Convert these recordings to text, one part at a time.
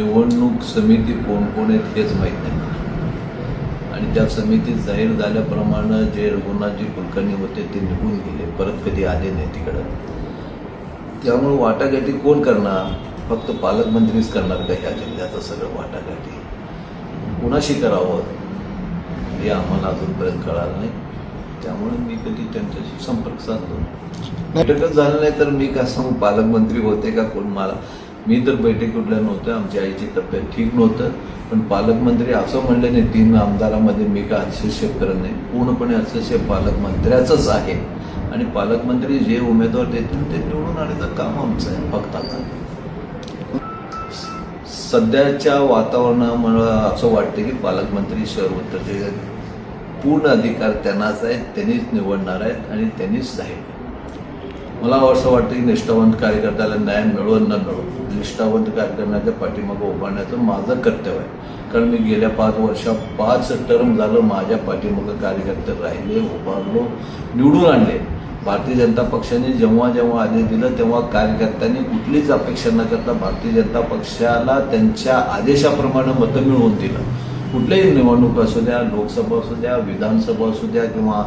निवडणूक समिती कोण कोण आहेत हेच माहीत नाही आणि त्या समितीत जाहीर झाल्याप्रमाणे जे रघुनाथजी कुलकर्णी होते ते निघून गेले, परत कधी आले नाही तिकडं. त्यामुळे वाटाघाटी कोण करणार? फक्त पालकमंत्रीच करणार का ह्या जिल्ह्याचं सगळं वाटाघाटी? कुणाशी करावं हे आम्हाला अजूनपर्यंत कळालं नाही. त्यामुळे मी कधी त्यांच्याशी संपर्क साधलो बैठकच झालं नाही तर मी का सांगू पालकमंत्री होते का कोण? मी तर बैठक कुठल्या नव्हतं, आमच्या आईची तब्येत ठीक नव्हतं, पण पालकमंत्री असं म्हणले नाही 3 आमदारामध्ये मी का हस्तक्षेप करत नाही. पूर्णपणे हस्तक्षेप पालकमंत्र्याचंच आहे आणि पालकमंत्री जे उमेदवार देतील ते निवडून आणण्याचं काम आमचं आहे. फक्त आता सध्याच्या वातावरणामुळे असं वाटतं की पालकमंत्री शहर उत्तरचे पूर्ण अधिकार त्यांनाच आहेत, त्यांनीच निवडणार आहेत आणि त्यांनीच जाहीर. मला असं वाटतं की निष्ठावंत कार्यकर्त्याला न्याय मिळो न मिळो, निष्ठावंत कार्यकर्त्याच्या पाठीमागं उभारण्याचं माझं कर्तव्य आहे. कारण मी गेल्या 5 वर्षात 5 टर्म झालं माझ्या पाठीमागं कार्यकर्ते राहिले, उभारलो, निवडून आणले. भारतीय जनता पक्षाने जेव्हा जेव्हा आदेश दिलं तेव्हा कार्यकर्त्यांनी कुठलीच अपेक्षा न करता भारतीय जनता पक्षाला त्यांच्या आदेशाप्रमाणे मतं मिळवून दिलं. कुठल्याही निवडणूक असू द्या, लोकसभा असू द्या, विधानसभा असू द्या किंवा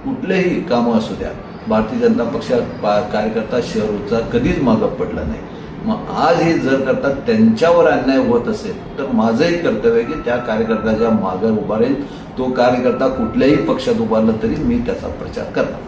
कुठलेही कामं असू द्या, भारतीय जनता पक्षात कार्यकर्ता शहरचा कधीच मागं पडला नाही. मग आज हे जर करता त्यांच्यावर अन्याय होत असेल तर माझंही कर्तव्य आहे की त्या कार्यकर्त्याच्या मागं उभा राहील. तो कार्यकर्ता कुठल्याही पक्षात उभारला तरी मी त्याचा प्रचार करणार.